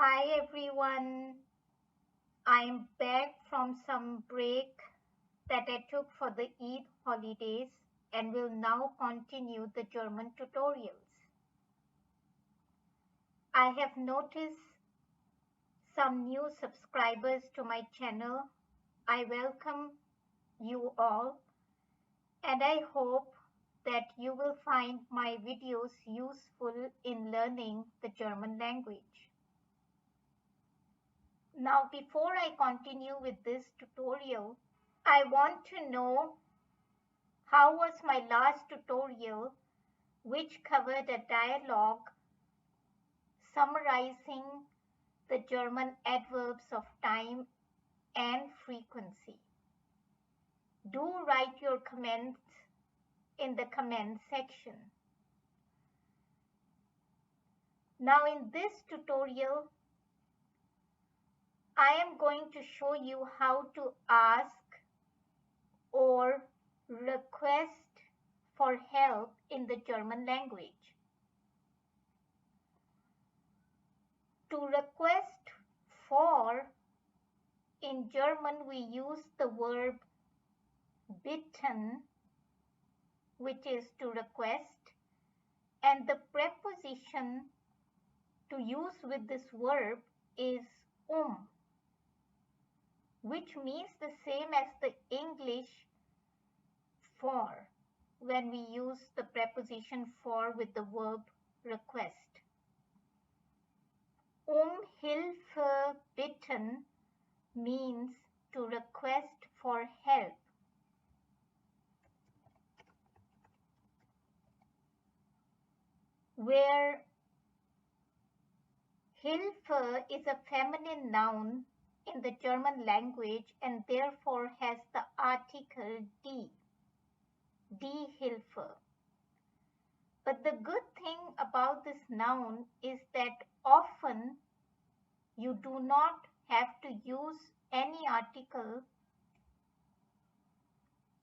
Hi everyone, I'm back from some break that I took for the Eid holidays and will now continue the German tutorials. I have noticed some new subscribers to my channel. I welcome you all and I hope that you will find my videos useful in learning the German language. Now, before I continue with this tutorial, I want to know how was my last tutorial, which covered a dialogue summarizing the German adverbs of time and frequency. Do write your comments in the comment section. Now in this tutorial, I am going to show you how to ask or request for help in the German language. To request for, in German we use the verb bitten, which is to request, and the preposition to use with this verb is which means the same as the English for when we use the preposition for with the verb request. Hilfe bitten means to request for help. Where Hilfe is a feminine noun in the German language and therefore has the article die Hilfe. But the good thing about this noun is that often you do not have to use any article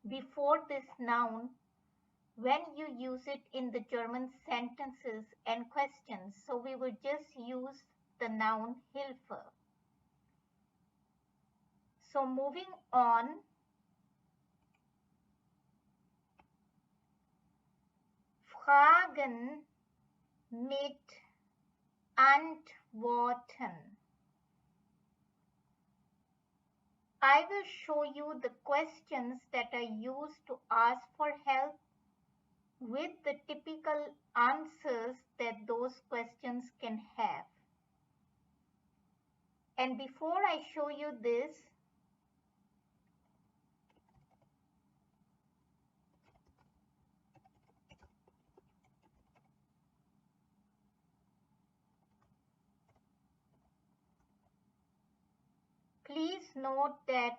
before this noun when you use it in the German sentences and questions. So we will just use the noun Hilfe. So moving on, Fragen mit Antworten. I will show you the questions that are used to ask for help with the typical answers that those questions can have. And before I show you this, please note that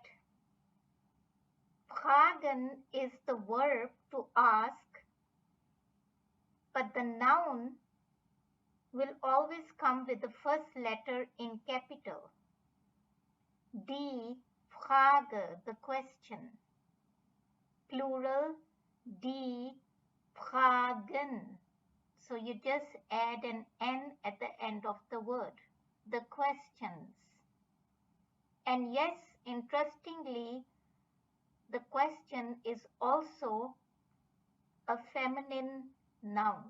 fragen is the verb to ask, but the noun will always come with the first letter in capital. Die Frage, the question. Plural, die Fragen. So you just add an N at the end of the word. The questions. And yes, interestingly, the question is also a feminine noun.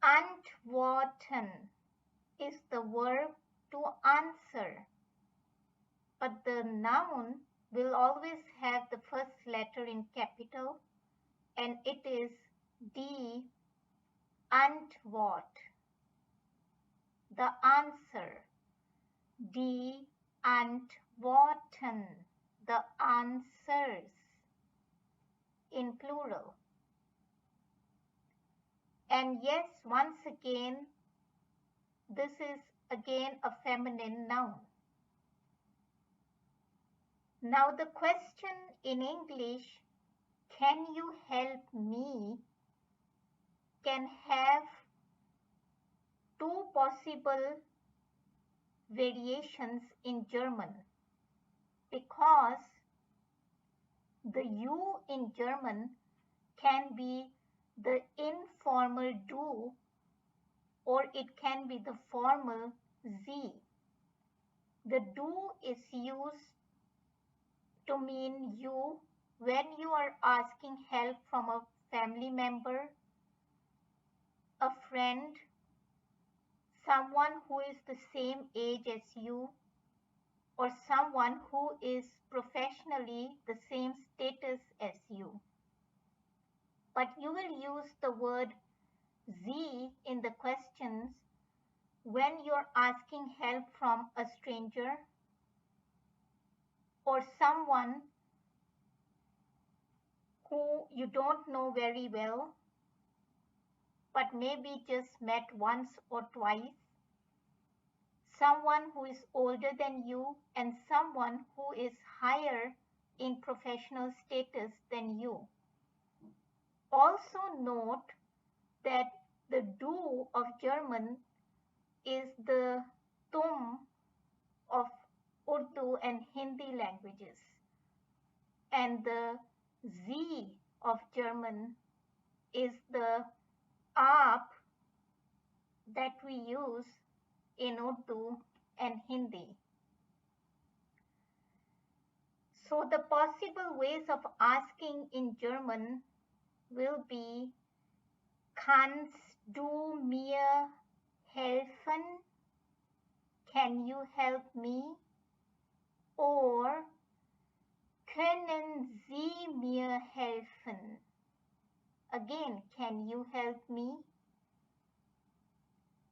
Antworten is the verb to answer, but the noun will always have the first letter in capital, and it is die Antwort, the answer. Die Antworten, the answers, in plural. And yes, once again, this is again a feminine noun. Now the question in English can you help me can have two possible variations in German because the you in German can be the informal du or it can be the formal sie. The du is used to mean you when you are asking help from a family member, a friend, someone who is the same age as you, or someone who is professionally the same status as you. But you will use the word Sie in the questions when you're asking help from a stranger or someone who you don't know very well, but maybe just met once or twice, someone who is older than you, and someone who is higher in professional status than you. Also note that the du of German is the tum of Urdu and Hindi languages, and the sie of German is the aap that we use in Urdu and Hindi. So the possible ways of asking in German will be kannst du mir helfen? Can you help me? Or können Sie mir helfen? Again, can you help me?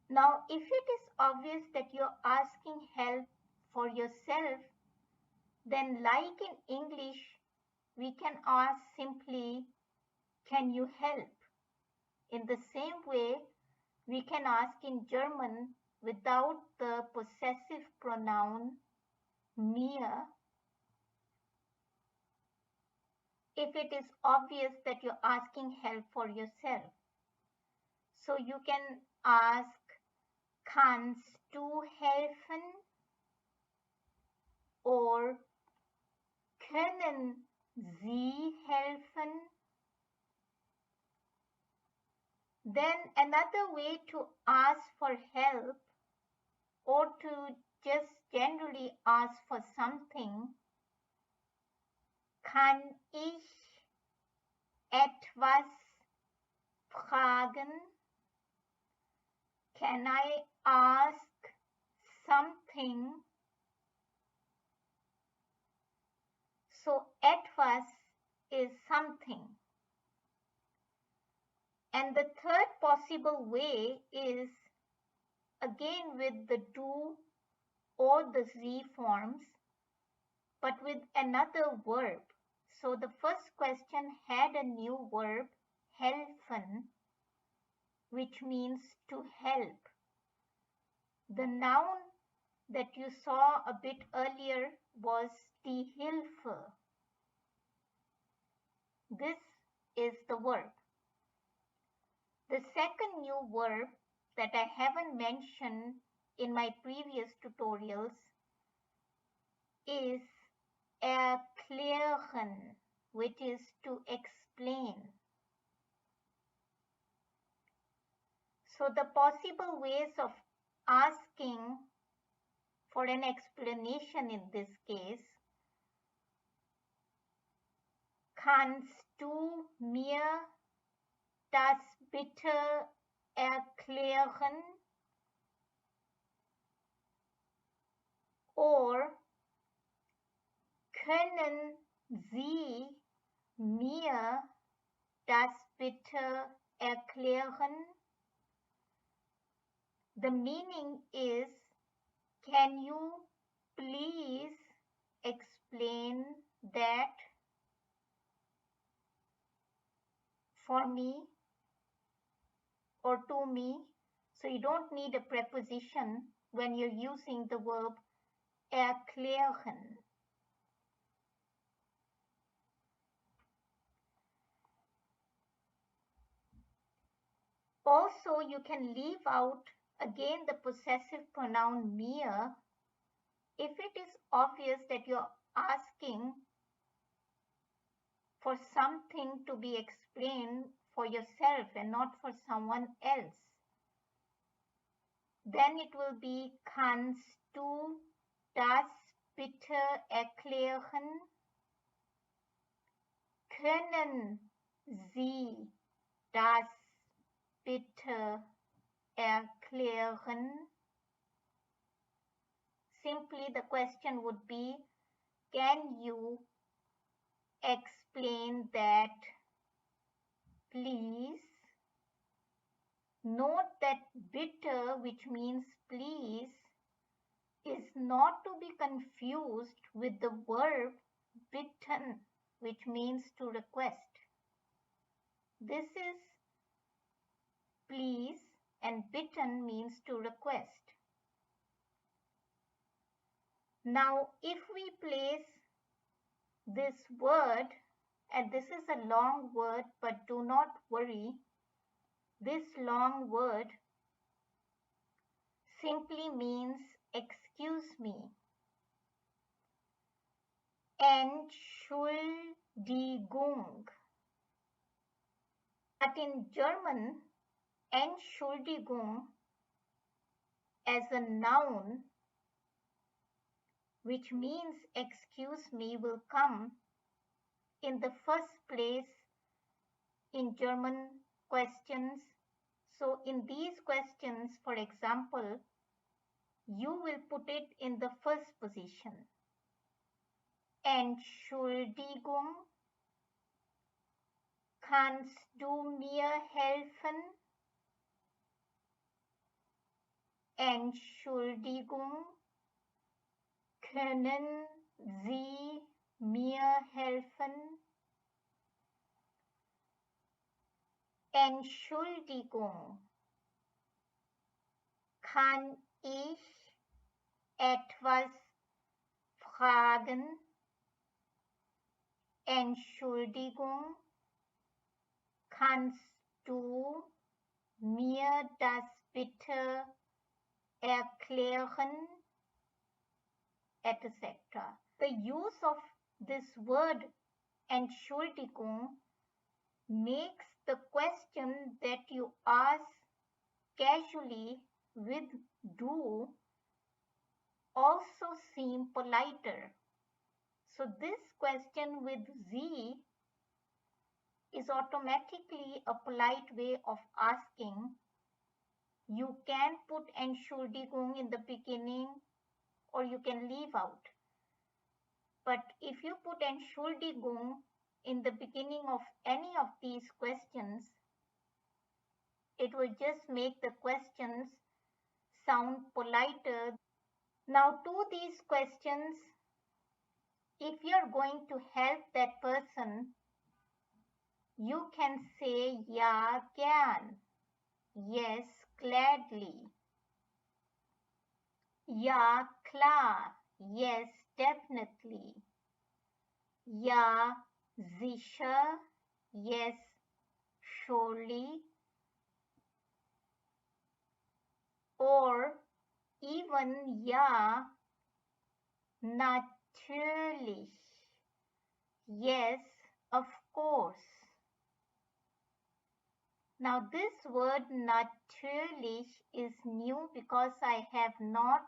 Now, if it is obvious that you're asking help for yourself, then like in English, we can ask simply, can you help? In the same way, we can ask in German without the possessive pronoun mir if it is obvious that you're asking help for yourself. So you can ask, kannst du helfen? Or können Sie helfen? Then another way to ask for help or to just generally ask for something, kann ich etwas fragen? Can I ask something? So etwas is something. And the third possible way is again with the du or the sie forms, but with another verb. So the first question had a new verb, helfen, which means to help. The noun that you saw a bit earlier was die Hilfe. This is the verb. The second new verb that I haven't mentioned in my previous tutorials is erklären, which is to explain. So the possible ways of asking for an explanation in this case, kannst du mir das bitte erklären? Or können Sie mir das bitte erklären? The meaning is, can you please explain that for me or to me? So you don't need a preposition when you're using the verb erklären. Also, you can leave out again the possessive pronoun mir if it is obvious that you're asking for something to be explained for yourself and not for someone else. Then it will be kannst du das bitte erklären? Können Sie das bitte erklären? Simply the question would be, can you explain that, please? Note that bitte, which means please, is not to be confused with the verb bitten, which means to request. This is please and bitten means to request. Now, if we place this word, and this is a long word, but do not worry, this long word simply means excuse me. Entschuldigung. But in German, Entschuldigung as a noun, which means excuse me, will come in the first place in German questions. So in these questions, for example, you will put it in the first position. Entschuldigung, kannst du mir helfen? Entschuldigung, können Sie mir helfen? Entschuldigung, kann ich etwas fragen? Entschuldigung, kannst du mir das bitte erklären? Etc. The use of this word Entschuldigung makes the question that you ask casually with du also seem politer. So this question with Sie is automatically a polite way of asking. You can put Entschuldigung in the beginning or you can leave out. But if you put Entschuldigung in the beginning of any of these questions, it will just make the questions sound politer. Now to these questions, if you're going to help that person, you can say ja gern, yes gladly, ja klar, yes definitely, ja sicher, yes surely, or even ja natürlich, yes of course. Now this word natürlich is new because I have not,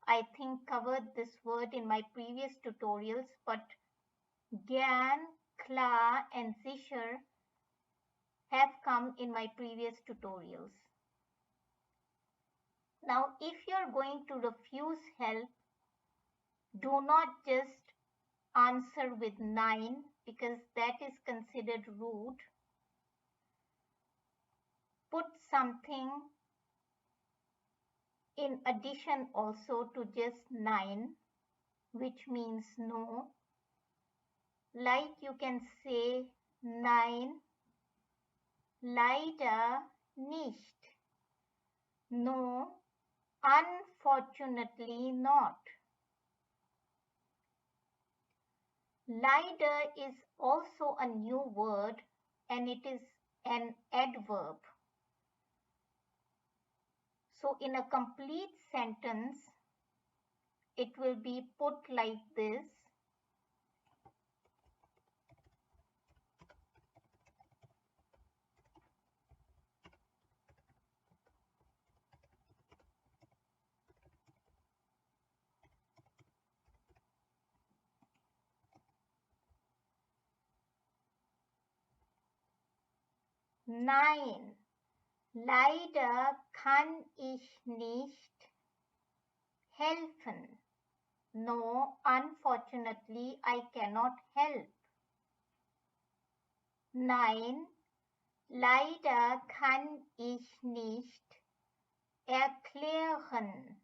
I think, covered this word in my previous tutorials, but gern, klar and sicher have come in my previous tutorials. Now if you're going to refuse help, do not just answer with nein because that is considered rude. Put something in addition also to just nein, which means no. Like you can say nein, leider nicht. No, unfortunately not. Leider is also a new word and it is an adverb. So in a complete sentence, it will be put like this. Nein, leider kann ich nicht helfen. No, unfortunately, I cannot help. Nein, leider kann ich nicht erklären.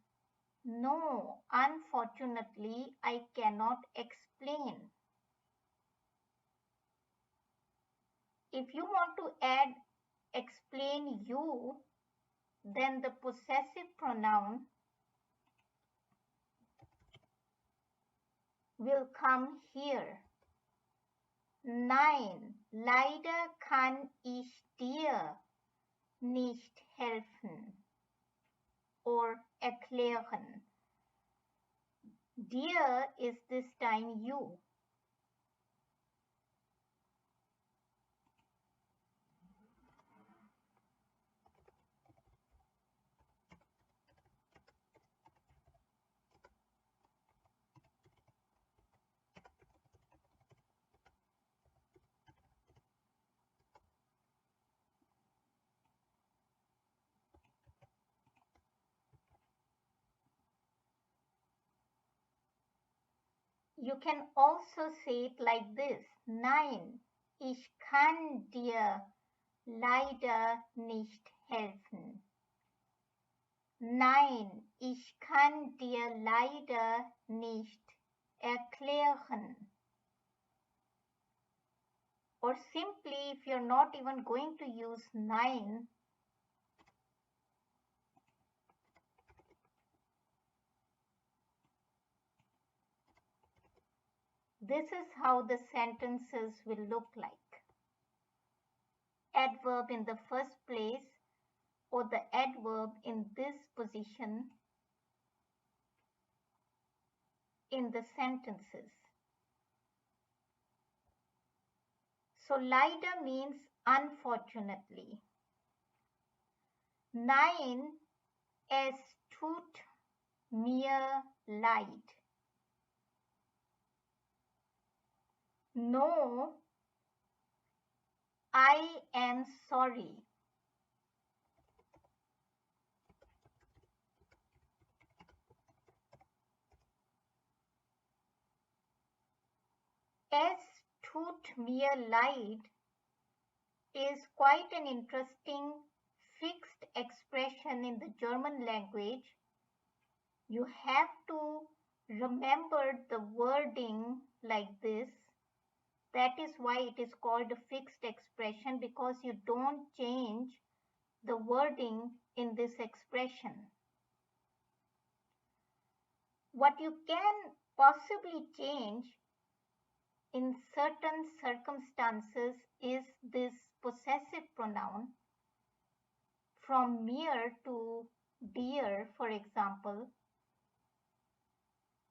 No, unfortunately, I cannot explain. If you want to add explain you, then the possessive pronoun will come here. Nein, leider kann ich dir nicht helfen or erklären. Dir is this time you. You can also say it like this. Nein, ich kann dir leider nicht helfen. Nein, ich kann dir leider nicht erklären. Or simply, if you're not even going to use nein, this is how the sentences will look like. Adverb in the first place or the adverb in this position in the sentences. So leider means unfortunately. Nein, es tut mir leid. No, I am sorry. Es tut mir leid is quite an interesting fixed expression in the German language. You have to remember the wording like this. That is why it is called a fixed expression, because you don't change the wording in this expression. What you can possibly change in certain circumstances is this possessive pronoun from mir to dir, for example,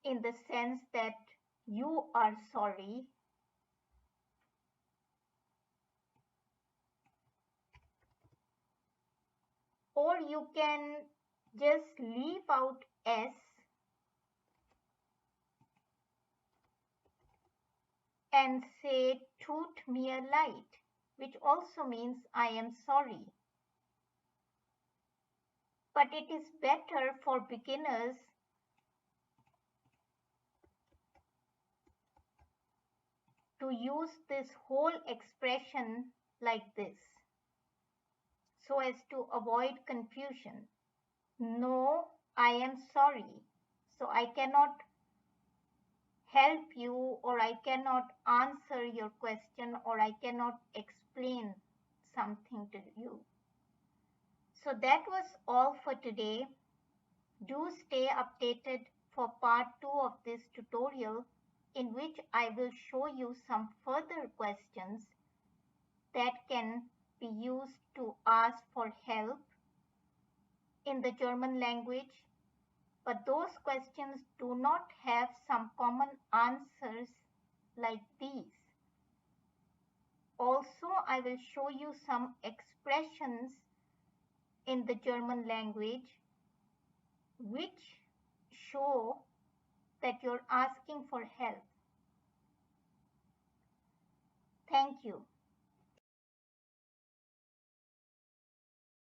in the sense that you are sorry. Or you can just leave out S and say tut mir leid, which also means I am sorry. But it is better for beginners to use this whole expression like this so as to avoid confusion. No, I am sorry. So I cannot help you, or I cannot answer your question, or I cannot explain something to you. So that was all for today. Do stay updated for part 2 of this tutorial, in which I will show you some further questions that can be used to ask for help in the German language, but those questions do not have some common answers like these. Also, I will show you some expressions in the German language which show that you're asking for help. Thank you.